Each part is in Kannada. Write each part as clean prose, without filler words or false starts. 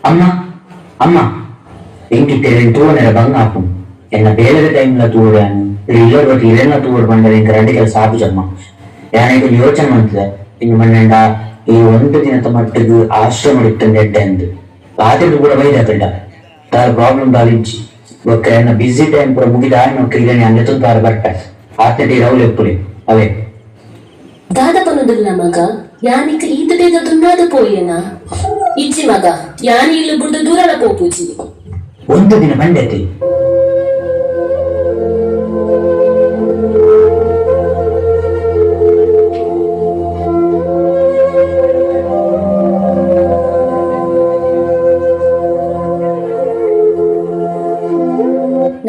ಅಮ್ಮ ಅಮ್ಮ ಎಂಕಿಟ್ಟೇನೆ ತೂವನೆಲ್ಲ ಬಂಗಾಪು ಎನ್ನ ಬೇರೆ ಟೈಮ್ಲ ತೂವನು ಇಲ್ಲರ ಬಟ್ಟಿ ಇಲ್ಲೆಲ್ಲ ತೂವಡು ಬಂದರೆ ಇಂಕ ರೆಂಡು ಕೆಲಸ ಆಪುಜಮ್ಮ ಯಾನೈದು ಯೋಚನೆ ಮಾಡ್ತಿದೆ ಇನ್ನು ಮಣ್ಣೆಂಡ ಈ ಒಂದು ದಿನದ ಮಟ್ಟಿಗೆ ಆಶ್ರಮ ಇಟ್ಟಂದು ಎಡ್ಡೆ ಅಂದು ರಾತ್ರಿ ಕೂಡ ಬೈದಾಕಂಡ ತಾರ ಪ್ರಾಬ್ಲಮ್ ಬಾಲಿಂಚಿ ಒಕ್ಕ ಎನ್ನ ಬಿಸಿ ಟೈಮ್ ಪೂರ ಮುಗಿದ ನೌಕರಿಗೆ ಅಂದೆ ತಾರ ಬರ್ಪೆ ಆತ್ನಟಿ ರೌಲ್ ಎಪ್ಪುಲಿ ಅವೇ ದಾದಪನದುಲ್ಲ ಮಗ ಯಾನಿಕ ಈತ ಬೇಗ ದುನ್ನಾದ ಪೋಯೇನಾ ಇಜ್ಜಿ ಮಗ ಯಾನಿ ಇಲ್ಲು ಬುಡ್ದು ದೂರಲ ಪೋಪುಜಿ ಒಂದು ದಿನ ಬಂಡೈತಿ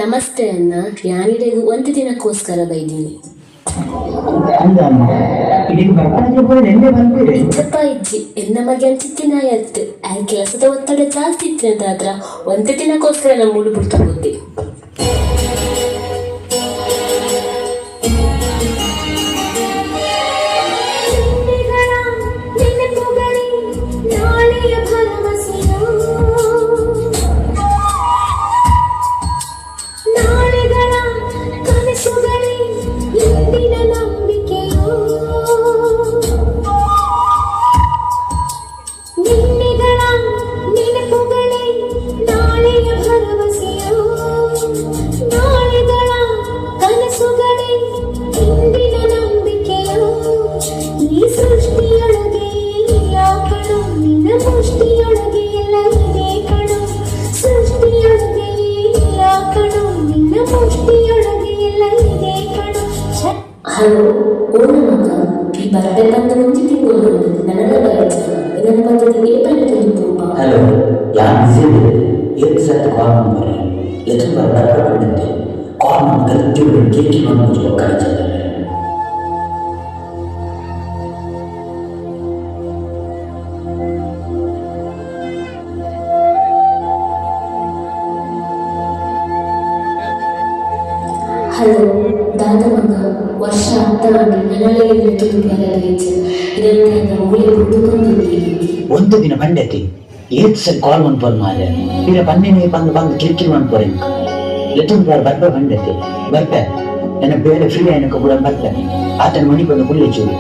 ನಮಸ್ತೆ ಅಣ್ಣ ಯಾನಿಡೆಗೂ ಒಂದು ದಿನಕ್ಕೋಸ್ಕರ ಬೈದೀನಿ ಇತ್ತಪ್ಪ ಇಜ್ಜಿ ಎನ್ನ ಮಗೆ ಅನ್ಸಿತ್ತಿನ ಆಯ್ತು ಆ ಕೆಲಸದ ಒತ್ತಡ ಜಾಸ್ತಿ ಇತ್ತು ಅಂತ ಆದ್ರ ಒಂದು ದಿನಕ್ಕೋಸ್ಕರ ನಮ್ಮ ಮೂಡು ಬಿಡ್ತು ಹೋದೆ ಹಲೋ ಓನ ಮಗ ಈ ಬರ್ಡೇ ಬಂದ ಮುಂಚೆ ತಿಂಗಳು ನನಗ ಇದನ್ನ ಬಂದದ್ದು ಏಪ್ರಿಲ್ ತಿಂಗಳು ಹಲೋ ಯಾರು ಬಿಸಿ ಏತ್ ಸತ್ ಕಾಲ್ ನಂಬರ್ ಎತ್ತು ಬರ್ಡೇ ಬಂದಿದ್ದೆ ಕಾಲ್ ನಂಬರ್ ತಿಂಗಳು ಕೇಕಿ ಬಂದು ಕಳಿಸಿದ್ದಾರೆ ಹಲೋ ದಾದ ಮಗ ವರ್ಷ ಆಗ್ತಾಗಿ ನನಗೆ ಇದನ್ನು ಮೂಳೆ ಹುಡುಕೊಂಡಿದ್ದೀನಿ ಒಂದು ದಿನ ಬಂಡೈತಿ ಏತ್ ಸತ್ ಕಾಲ್ ಮನ್ಪೋರ್ ಮಾರೆ ಈಗ ಬನ್ನಿ ಬಂದು ಕಿರಿಕಿರಿ ಮನ್ಪೋರೆ ಎತ್ತೊಂದು ಬಾರ್ ಬರ್ಬ ಬಂಡೈತಿ ಬರ್ಪೆ ನನ್ನ ಬೇರೆ ಫ್ರೀ ಆಯ್ನಕ ಕೂಡ ಬರ್ಪೆ ಆತನ ಮನಿ ಬಂದು ಕುಳ್ಳಿ ಚೂರು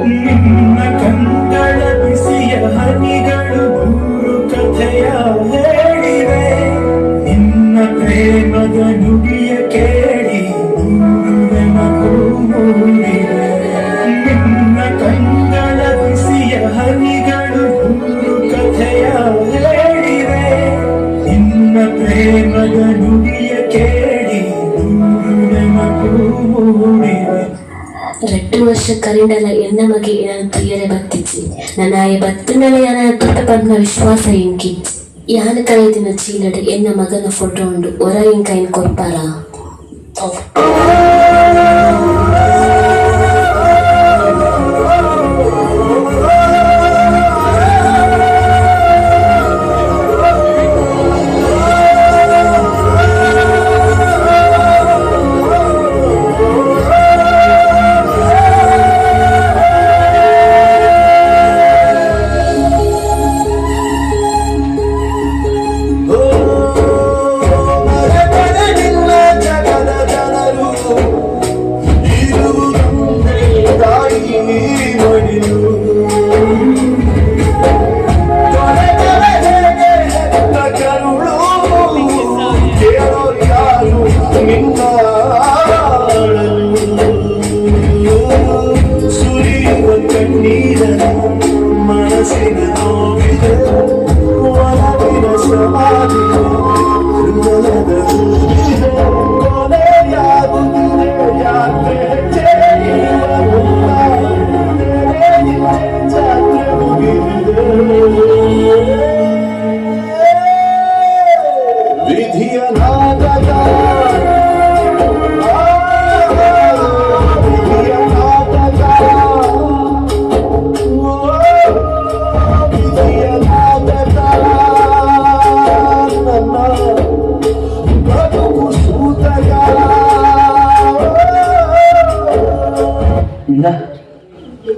ನಿನ್ನ ಕಂಗಳ ಬಿಸಿಯ ಹನಿಗಳು ಮೂರು ಕಥೆಯ ಹೇಳಿವೆ ನಿನ್ನ ಪ್ರೇಮದ ನುಡಿಯ ಕೇಳಿ ಮೂರು ನೆನಪು ಮೂಡಿವೆ ನಿನ್ನ ಕಂಗಳ ಬಿಸಿಯ ಹನಿಗಳು ಮೂರು ಕಥೆಯ ಹೇಳಿವೆ ನಿನ್ನ ಪ್ರೇಮದ ನುಡಿಯ ಕೇಳಿ ಮೂರು ನೆನಪು ಮೂಡಿವೆ 2 ವರ್ಷ ಕರಿಂಡಲ ಎನ್ನ ಮಗೆ ನಾನು ಪ್ರಿಯರೇ ಬತ್ತಿಜ್ಜಿ ನನಾಯ ಬತ್ತನಲ ಯಾನ ತುಟ್ಟ ಪದ್ಮ ವಿಶ್ವಾಸ ಇಂಕಿ ಯಾನ ಕಳೆದಿನ ಚೀಲಡೆ ಎನ್ನ ಮಗನ ಫೋಟೋ ಉಂಡು ಒರ ಇಂಕೈನ್ ಕೊರ್ಪಾರ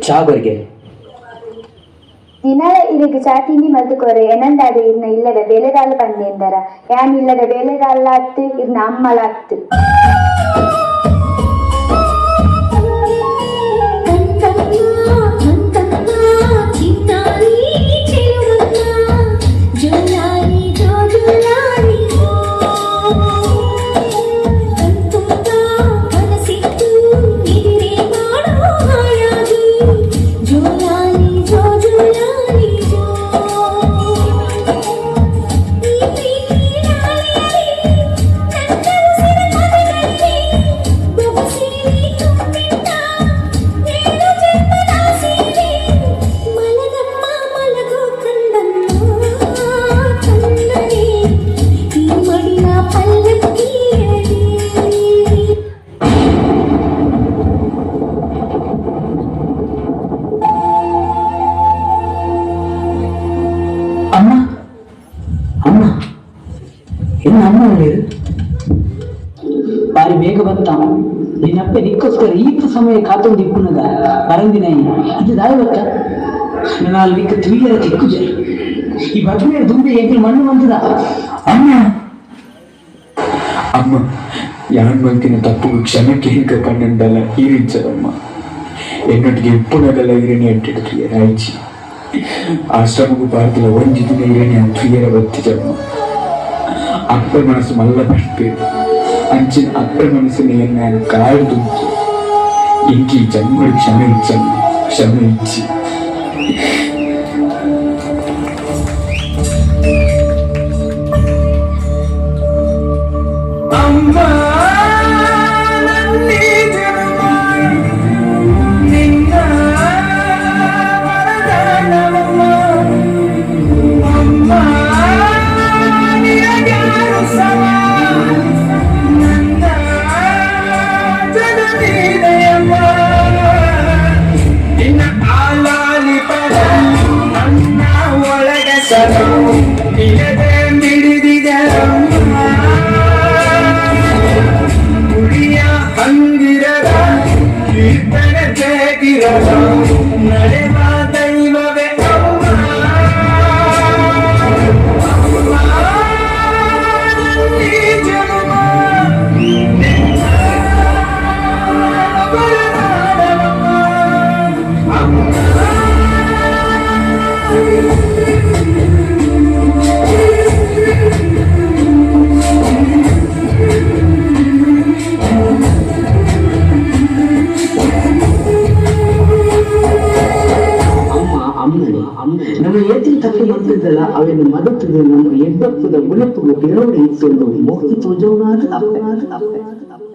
ಚಾಗೋರಿಗೆ ದಿನಾಲ ಇರಿಗೆ ಚಾ ತಿಂಡಿ ಮಲ್ತುಕೊರೆ ಏನಂದಾದ ಇರ್ನ ಇಲ್ಲದ ಬೇಲೆದಾಲ ಬಂದೆಂದರ ಯಾನ್ ಇಲ್ಲದ ಬೇಲೆದಾಲ ಅತ್ತು ಇರ್ನ ಅಮ್ಮಲ ಅತ್ತು ಬಾರಿ ಬೇಗ ಬಂತ ನಿನ್ನಪ್ಪೆ ನಿಕ್ಕೋಸ್ಕರ ಈತ ಸಮಯ ಕಾತೊಂದು ಇಪ್ಪುನದ ಪರಂದಿನ ಇದು ದಾಯವತ್ತ ನಾನು ನಿಕ್ಕ ತಿಳಿಯರ ತಿಕ್ಕುಜೆ ಈ ಬರ್ಮೇಲೆ ದುಂಬೆ ಎಗ್ಗಿ ಮಣ್ಣು ಬಂದದ ಅಮ್ಮ ಅಮ್ಮ ಯಾನ್ ಬಂತಿನ ತಪ್ಪು ಕ್ಷಮಕ್ಕೆ ಹಿಂಗ ಕಣ್ಣಂದಲ್ಲ ಹೀರಿಚ್ಚದಮ್ಮ ಎನ್ನೊಟ್ಟಿಗೆ ಇಪ್ಪುನಗಲ್ಲ ಇರೇನೆ ಎಟ್ಟಿಡ್ತೀಯ ರಾಯ್ಚಿ ಆಶ್ರಮಕ್ಕೂ ಪಾರ್ತಿಲ ಒಂಜಿ ದಿನ ಇರೇನೆ ಪ್ರಿಯರ ಬತ್ತಿಜಮ್ಮ ಅಪ್ಪ ಮನಸ್ಸು ಮಲ್ಲ ಬಿಡ್ಬೇಕು ಅಂಚಿನ ಅಪ್ಪ ಮನಸ್ಸಿನ ನಾನು ಕಾಯ್ದು ಇಂಕಿ ಜನ್ಮ ಕ್ಷಮೆ ಇಚ್ಚಮ್ಮ ಕ್ಷಮೆ ಇಚ್ಚಿ ಅಮ್ಮ ನಮ್ಮ ಏತಿನ ತಪ್ಪು ಮಾಡ್ತಿದ್ದಲ್ಲ ಅವೇನು ಮದತ್ತದ ನಮ್ಮ ಎಬ್ಬಪ್ಪದ ಮುಳಪ್ಪುಗ ಬೆರವಡಿ ಇತ್ತು ಮುಕ್ತಿ ತೋಜವನಾದ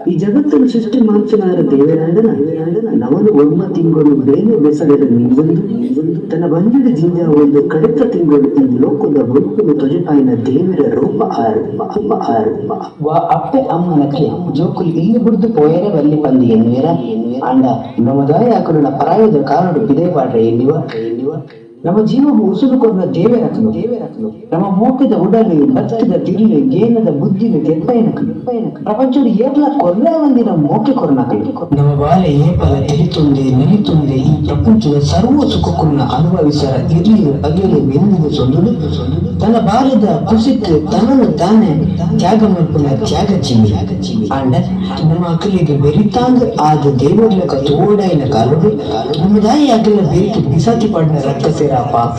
ಈ ಜಗತ್ತನ್ನು ಸೃಷ್ಟಿ ಮಾಂಸನಾದ ದೇವರಾಂಡನ ನವನು ಒಮ್ಮ ತಿಂಗಳು ಬೇನೆ ಬೆಸಗದ ನಿಂಗೊಂದು ತನ್ನ ಬಂದಿಡ ಜಿಂಜ ಒಂದು ಕಡಿತ ತಿಂಗಳು ಈ ಲೋಕದ ಬದುಕನ್ನು ತೊಜಪಾಯಿನ ದೇವರ ರೂಪ ಅಪ್ಪೆ ಅಮ್ಮನ ಕೈ ಜೋಕುಲು ಇಲ್ಲಿ ಬಿಡ್ದು ಪೋಯರೆ ಬಲ್ಲಿ ಪಂದಿ ಎನ್ನುವೇರ ಅಂಡ ನಮ್ಮದಾಯ ಹಾಕಲು ಪರಾಯದ ಕಾರಣ ಬಿದೆ ಪಾಡ್ರೆ ಎನ್ನುವ ನಮ್ಮ ಜೀವವು ಉಸುರುಕೊಂಡ ದೇವರಕನು ನಮ್ಮ ಮೋಕದ ಉಡಲು ಬತ್ತದ ತಿರುಳು ಗೇನದ ಬುದ್ಧಿನ ತೆಪ್ಪಯನಕನು ಪ್ರಪಂಚದ ಏರ್ಲ ಕೊರ್ರ ಒಂದಿನ ಮೋಕೆ ಕೊರನಕಲು ನಮ್ಮ ಬಾಲೆ ಏಪಲ ಎಲಿತುಂದೆ ನೆಲಿತುಂದೆ ಈ ಪ್ರಪಂಚದ ಸರ್ವ ಸುಖಕ್ಕನ್ನ ಅನುಭವಿಸರ ಇರ್ಲಿ ಬಗೆಯಲು ಬೆಂದಿದ ಸೊಂದುಲು ತನ್ನ ಬಾಲದ ಕುಸಿತು ತನ್ನನ್ನು ತಾನೇ ತ್ಯಾಗ ಮಲ್ಪುನ ತ್ಯಾಗ ಚಿಮ್ಮಿ ಅಂಡ ನಮ್ಮ ಅಕಲಿಗೆ ಬೆರಿತಾಂಗ ಆದ ದೇವರ್ಲಕ ತೋಡಾಯಿನ ಕಾಲುಡು ನಮ್ಮ ದಾಯಿ ಅಕಲ ಬೆರಿತು ಬಿಸಾತಿ ಪಡಿನ ರಕ್ತ ಸೇರ ಪಾಪ